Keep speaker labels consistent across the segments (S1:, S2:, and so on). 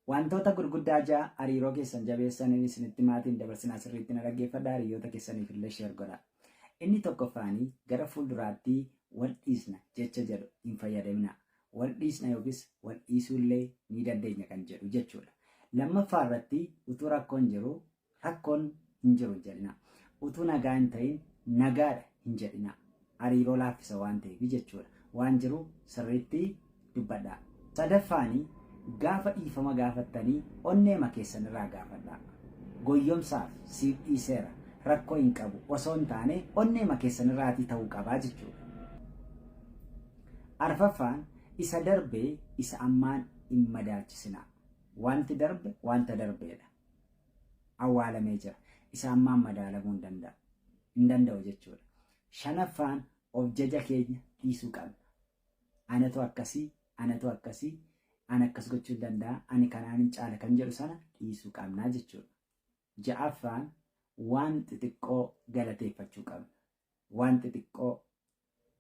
S1: Wantoota gurguddaa ja'a hariiroo keessan jabeessanii isinitti maatiin dabarsinaa sirriitti na dhaggeeffadhaa hiriyoota keessaniif illee sheer godhaa. Inni tokkoffaanii gara fuulduraatti wal dhiisna jecha jedhu hin fayyadamina. Wal dhiisna yookiis wal dhiisuullee ni dandeenya kan jedhu jechuudha. Lammaffaa irratti utuu rakkoon jiru rakkoon hin jiru hin jedhina. Utuu nagaa hin ta'in nagaadha hin jedhina. Hariiroo laaffisa waan ta'eef jechuudha. Waan jiru sirriitti dubbadhaa. Sadaffaanii gaafa dhiifama gaafattanii onneema keessan irraa gaafadhaa. Goyyomsaaf siif dhiiseera rakkoo hin qabu osoo hin taane onneema keessan irraatii ta'uu qabaa jechuudha. Arfaffaan isa darbee isa ammaan hin madaalchisinaa. Wanti darbe wanta darbeedha. Awwaalamee jira. Isa ammaan madaalamuu hin danda'u jechuudha. Shanaffaan of jaja keenya dhiisuu qabna. Anatu akkasii, anatu akkasii. Ani akkas gochuu danda'a, ani kanaan hin caala kan jedhu sana dhiisuu qabnaa jechuudha. Ja'affaan waan xixiqqoo galateeffachuu qabna. Waan xixiqqoo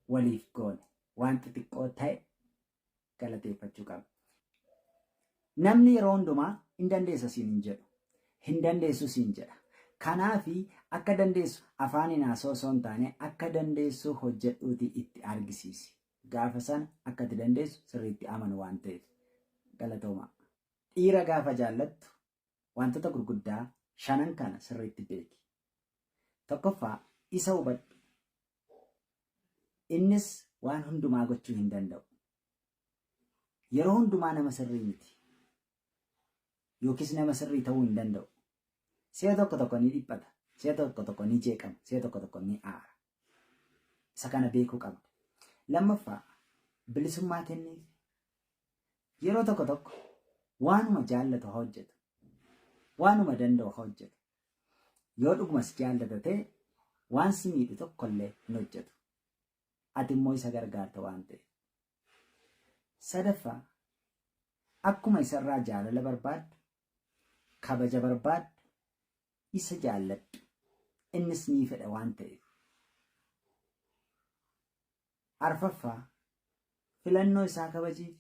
S1: waliif goone, waan xixiqqoo ta'e galateeffachuu qabna. Namni yeroo hundumaa hin dandeessa siin hin jedhu, hin dandeessu siin jedha. Kanaafi akka dandeessu afaaniin haasoo osoo hin taane akka dandeessu hojjedhuutii itti argisiisi. Gaafa sana akka itti dandeessu sirriitti amanu waan ta'eef. Galatooma. Dhiira gaafa jaallattu wantoota gurguddaa shanan kana sirriitti beeki. Tokkoffaa isa hubadhu. Innis waan hundumaa gochuu hin danda'u. Yeroo hundumaa nama sirrii miti. Yookiis nama sirrii ta'uu hin danda'u. Si'a tokko tokko ni dhiphata. Si'a tokko tokko ni jeeqama. Si'a tokko tokko ni aara. Isa kana beekuu qabda. Lammaffaa bilisummaa kenniif. Yeroo tokko tokko waanuma jaallatu haa hojjetu. Waanuma danda'u haa hojjetu. Yoo dhugumas jaallata ta'e waan si miidhu tokkollee hin hojjetu. Ati immoo isa gargaarta waan ta'eef. Sadaffaa akkuma isarraa jaalala barbaaddu, kabaja barbaaddu, isa jaalladhu. Innis ni fedha waan ta'eef. Arfaffaa filannoo isaa kabajiif.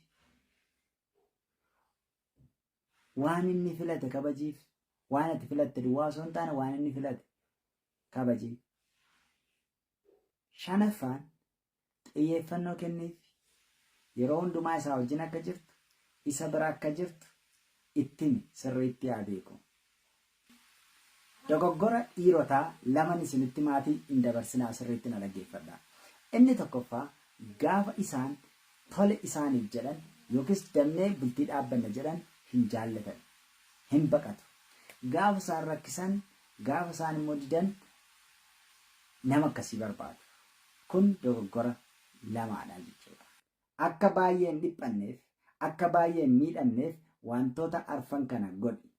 S1: Waan inni filate kabajiif. Waan ati filatte duwwaa osoo hin taane waan inni filate kabajiif. Shanaffaan xiyyeeffannoo kenniif. Yeroo hundumaa isaa wajjin akka jirtu, isa bira akka jirtu ittimi sirriitti haa beeku. Dogoggora dhiirotaa laman isinitti maatii hin dabarsinaa sirriitti na dhaggeeffadhaa. Inni tokkoffaa gaafa isaan tole isaaniif jedhan yookiis damnee bultii dhaabbanna jedhan hin jaallatan, hin baqatu. Gaafa isaan rakkisan, gaafa isaan immoo didan nama akkasii barbaadu. Kun dogoggora lamaadha jechuudha. Akka baay'ee hin dhiphanneef, akka baay'ee hin miidhamneef wantoota arfan kana godhi.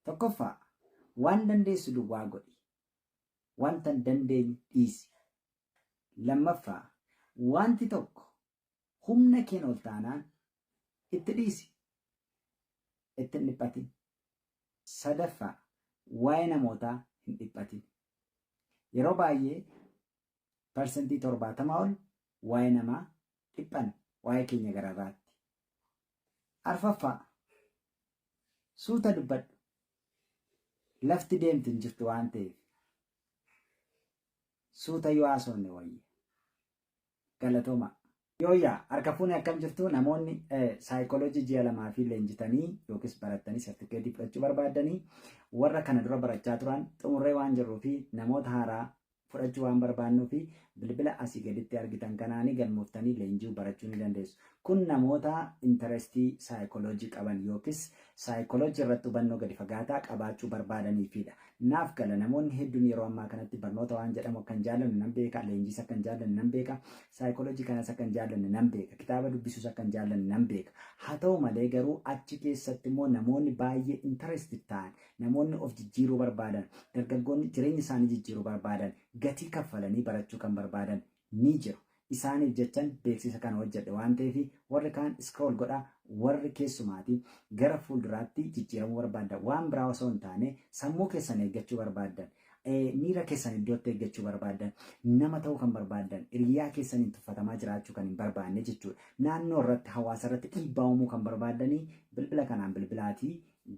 S1: Tokkoffaa waan dandeessu duwwaa godhi. Wanta hin dandeenye dhiisi. Lammaffaa wanti tokko humna keen ol taanaan itti dhiisi. Itti hin dhiphatin. Sadaffaa waa'ee namootaa hin dhiphatin. Yeroo baay'ee parsantii 70 ol waa'ee namaa dhiphan waa'ee keenya gararraatti. Arfaffaa suuta dubbadhu. Lafti deemtu hin jirtu waan ta'eef suuta yoo haasofne wayya. Galatooma. Yooyyaa harka fuunee akkam jirtu namoonni saayikooloojii ji'a 2 fi leenjitanii yookiis barattanii sartifikeetii fudhachuu barbaadanii warra kana dura barachaa turan xumurree waan jirruu fi namoota haaraa fudhachuu waan barbaannuu fi bilbila asii gaditti argitan kanaanii galmooftanii leenjii barachuu ni dandeessu. Kun namoota intarestii saayikooloojii qaban yookiis saayikooloojii irratti hubannoo gadi fagaataa qabaachuu barbaadaniifidha. Naaf gala namoonni hedduun yeroo ammaa kanatti barnoota waan jedhamu akkan jaallannu nan beeka, leenjiis akkan jaallannu nan beeka, saayikooloojii kanas akkan jaallannu nan beeka, kitaaba dubbisuus akkan jaallannu nan beeka. Haa ta'u malee garuu achi keessatti immoo namoonni baay'ee intaresti ta'an, namoonni of jijjiiruu barbaadan, dargaggoonni jireenya isaanii jijjiiruu barbaadan, gatii kaffalanii barachuu kan barbaadan ni jiru. Isaaniif jechan beeksisa kana hojjedhe waan ta'eef warri kaan scroll godhaa, warri keessumaatii gara fuulduraatti jijjiiramuu barbaadan waan biraa osoo hin taane sammuu keessan eeggachuu barbaadan miira keessan iddootti eeggachuu barbaadan, nama ta'uu kan barbaadan, hiriyaa keessaniin tuffatamaa jiraachuu kan hin barbaanne jechuudha. Naannoo irratti hawaasa irratti dhiibbaa uumuu kan barbaadanii bilbila kanaan bilbilaatii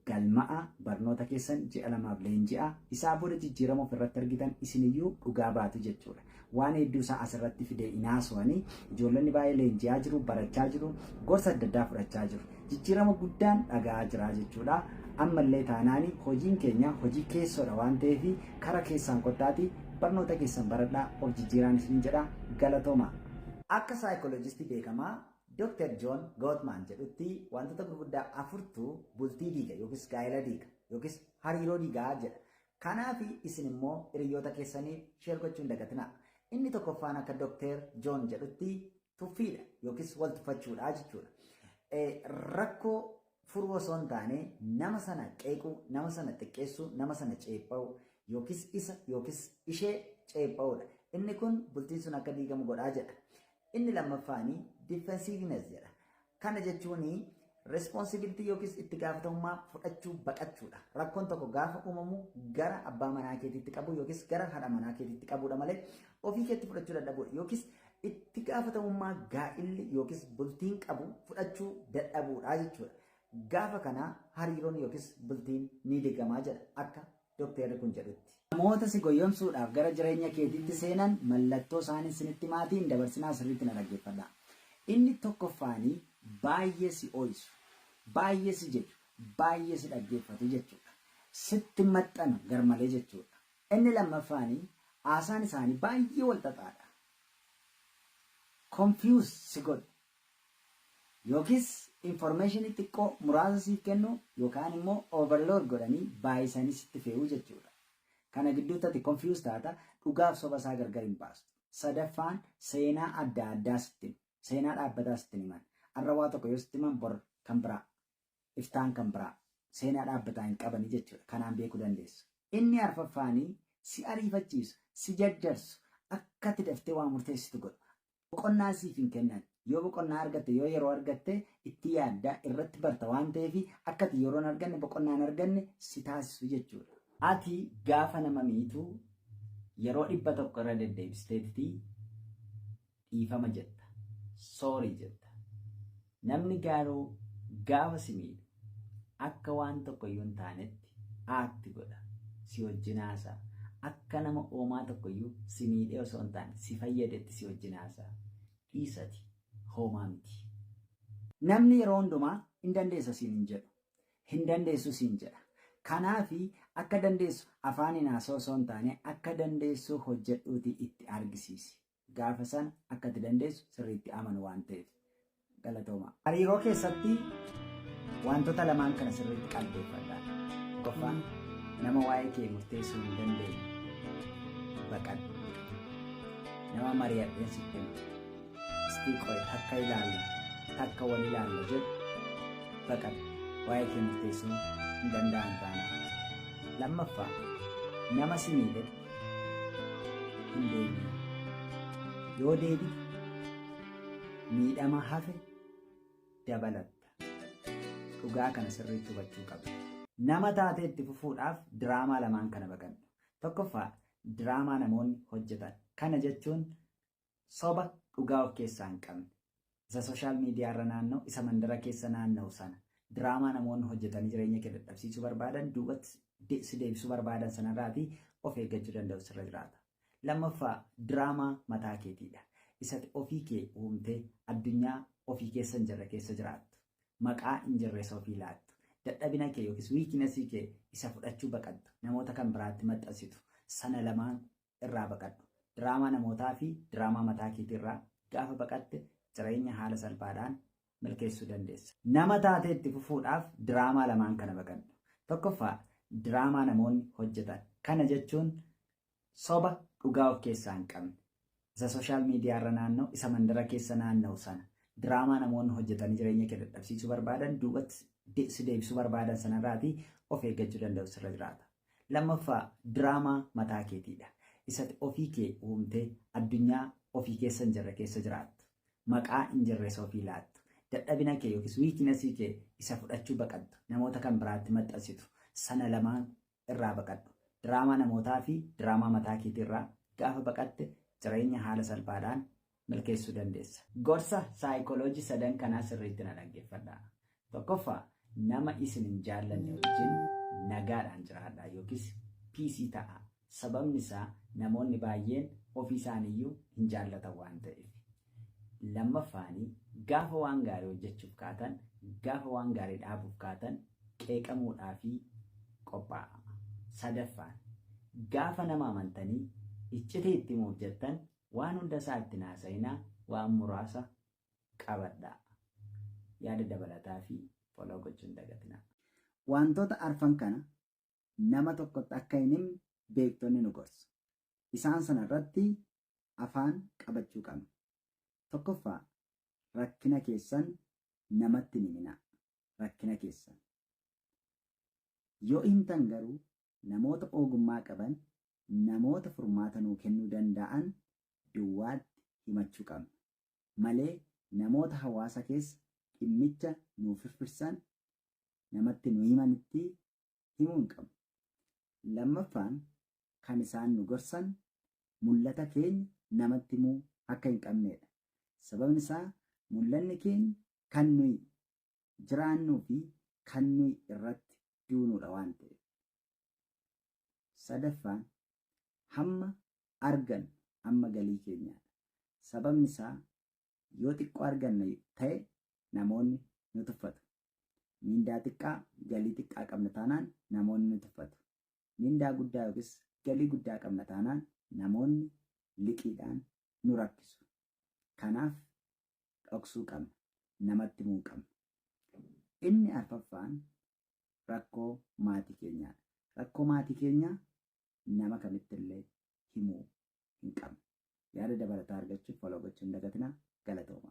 S1: galma'a barnoota keessan ji'a 2 leenji'a isaa booda jijjiirama ofirratti argitan isiniyyuu dhugaa baatu jechuudha. Waan hedduu isaa asirratti fidee inaasuwanii ijoollonni baay'ee leenji'aa jiru, barachaa jiru, gorsa adda addaa fudhachaa jiru. Jijjiirama guddaan dhagaa jira jechuudha. Ammallee taanaanii hojiin keenya hojii keessoodha waan ta'eef kara keessaan qottaatii barnoota keessan baradhaa of jijjiiraan isin jedha. Galatooma. Akka saayikooloojistii beekamaa Dr. John Gottman jedhutti wantoota gurguddaa 4tu bultii diiga yookiis gaa'ela diiga yookiis hariiroo diigaa jedha. Kanaaf isin immoo hiriyoota keessaniif sheer gochuu hin dagatinaa. Inni tokkoffaan akka Dr. John jedhutti tuffiidha yookiis wal tuffachuudha jechuudha. Rakkoo furuu osoo hin taane nama sana qeequu, nama sana xiqqeessuu, nama sana ceepha'u yookiis isa yookiis ishee ceepha'uudha. Inni kun bultiin sun akka diigamu godhaa jedha. Inni lammaffaanii defensiveness jedha. Kana jechuun responsibility yookiis itti gaafatamummaa fudhachuu baqachuudha. Rakkoon tokko gaafa uumamu gara abbaa manaa keetiitti qabu yookiis gara haadha manaa keetiitti qabuudha malee ofii keetti fudhachuu dadhabuudha yookiis itti gaafatamummaa gaa'illi yookiis bultiin qabu fudhachuu dadhabuudha jechuudha. Gaafa kana hariiroon yookiis bultiin ni diigamaa jedha akka Dooktarri kun jedhutti. Namoota si goyyomsuudhaaf gara jireenya keetiitti seenan mallattoo isaanii isinitti maatiin dabarsinaa sirriitti na dhaggeeffadha. Inni tokkoffaanii baay'ee si ooyisu, baay'ee si jechu, baay'ee si dhaggeeffatu jechuudha. Sitti maxxanu garmalee jechuudha. Inni lammaffaanii haasaan isaanii baay'ee wal xaxaadha. Confuse si godhu yookiis information xiqqoo muraasa siif kennu yookaan immoo overload godhanii baay'isanii sitti fe'uu jechuudha. Kana gidduutti ati confuse taata dhugaaf soba isaa gargar hin baastu. Sadaffaan seenaa adda addaa sitti himu. Seenaa dhaabbataa sitti himan. Arrawaa tokko yoo sitti himan bor kan biraa, iftaan kan biraa seenaa dhaabbataa hin qabanii jechuudha. Kanaan beekuu dandeessu. Inni arfaffaanii si ariifachiisu, si jajjarsu, akka ati daftee waa murteessitu godhu. Boqonnaa siif hin kennan. Yoo boqonnaa argatte yoo yeroo argatte itti yaaddaa irratti barta waan ta'eef akka ati yeroo hin arganne boqonnaa hin arganne si taasisu jechuudha. Ati gaafa nama miitu yeroo 100 irra deddeebisteetti dhiifama jetta, soorii jetta. Namni gaaruu gaafa si miidhu akka waan tokko iyyuu hin taanetti aakti godha, si wajjin haasa'a. Akka nama oomaa tokko iyyuu si miidhee osoo hin taane si fayyadetti si wajjin haasa'a. Dhiisati. Hoomaa miti. Namni yeroo hundumaa hin dandeessu siin hin jedhu. Hin dandeessu siin jedha. Kanaafi akka dandeessu afaaniin haasa'u osoo hin taane akka dandeessu hojjedhuuti itti argisiisi. Gaafa sana akka itti dandeessu sirriitti amanu waan ta'eef. Galatooma. Hariiroo keessatti wantoota lamaan kana sirriitti qalbeeffadhaa. Qoffaan nama waa'ee kee murteessuu hin dandeenye baqadhu. Nama mari'adheen sitti himu. Qoy akka ilaalla, akka wal ilaalla jedhu baqadhu. Waa'ee kee murteessuu hin danda'an taana. Lammaffaa nama si miidhetti hin deebiin. Yoo deebite miidhama hafe dabalatta. Dhugaa kana sirriitti hubachuu qabda. Nama taatee itti fufuudhaaf diraamaa lamaan kana baqadhu. Tokkoffaa diraamaa namoonni hojjetan. Kana jechuun soba dhugaa of keessaa hin qabne. Isa sooshaal miidiyaa irra naanna'u, isa mandara keessa naanna'u sana. Diraamaa namoonni hojjetanii jireenya kee dadhabsiisuu barbaadan, duubatti si deebisuu barbaadan sanarraatii of eeggachuu danda'u sirra jiraata. Lammaffaa diraamaa mataa keetiidha. Isatti ofii kee uumtee addunyaa ofii keessa hin jirre keessa jiraattu. Maqaa hin jirreessa ofii laattu. Dadhabina kee yookiis wiikinasii kee isa fudhachuu baqaddu. Namoota kan biraatti maxxansitu. Sana lamaan irraa baqaddu. Diraamaa namootaa fi diraamaa mataa keetiirraa gaafa baqatte jireenya haala salphaadhaan milkeessuu dandeessa. Nama taatee itti fufuudhaaf diraamaa lamaan kana baqadhu. Tokkoffaa diraamaa namoonni hojjetan. Kana jechuun soba dhugaa of keessaa hin qabne. Isa sooshaal miidiyaa irra naanna'u, isa mandara keessa naanna'u sana. Diraamaa namoonni hojjetanii jireenya kee dadhabsiisuu barbaadan, duubatti si deebisuu barbaadan sanarraatii of eeggachuu danda'u sirra jiraata. Lammaffaa diraamaa mataa keetiidha. Isatti ofii kee uumtee addunyaa ofii keessa hin jirre keessa jiraattu. Maqaa hin jirreessa ofii laattu. Dadhabina kee yookiis wiikinasii kee isa fudhachuu baqaddu. Namoota kan biraatti maxxansitu. Sana lamaan irraa baqadhu. diraamaa namootaa fi diraamaa mataa keetiirraa gaafa baqatte jireenya haala salphaadhaan milkeessuu dandeessa. Gorsa saayikooloojii 3 kanaa sirriitti na dhaggeeffadhaa. Tokkoffaa nama isin hin jaallanne wajjin nagaadhaan jiraadhaa yookiis piisii ta'a. Sababni isaa namoonni baay'een ofii isaaniiyyuu hin jaallatan waan ta'eef. Lammaffaanii gaafa waan gaarii hojjechuuf kaatan, gaafa waan gaarii dhaabuuf kaatan qeeqamuudhaa fi qophaa'a. Sadaffaan gaafa nama amantanii iccitee itti himuuf jettan waan hunda isaa itti naasa'inaa waan muraasa qabadhaa. Yaada dabalataa fi foloo gochuun dagatinaa. Wantoota arfan kana nama tokkotti akka hin himne beektonni nu gorsu. Isaan sana irratti afaan qabachuu qabna. Tokkoffaa rakkina keessan namatti hin himinaa. Rakkina keessan yoo himtan garuu namoota ogummaa qaban, namoota furmaata nuu kennuu danda'an duwwaatti himachuu qabna. Malee namoota hawaasa keessa dhimmicha nuuf firfirsan namatti nu himanitti himuu hin qabnu. Lammaffaan kan isaan nu gorsan mul'ata keenya namatti himuu akka hin qabnedha. Sababni isaa mul'anni keenya kan nuyi jiraannuu fi kan nuyi irratti duunuudha waan ta'eef. Sadaffaan hamma argan amma galii keenyaadha. Sababni isaa yoo xiqqoo arganna ta'e namoonni nu tuffatu. Mindaa xiqqaa galii xiqqaa qabna taanaan namoonni nu tuffatu. Mindaa guddaa yookiis galii guddaa qabna taanaan namoonni liqiidhaan nu rakkisu. Kanaaf dhoksuu qabna. Namatti himuu qabna. Inni arfaffaan rakkoo maatii keenyaadha. Rakkoo maatii keenyaa nama kamittillee himuu hin qabnu. Yaada dabalataa argachuuf foloo gochuun dagatinaa. Galatooma.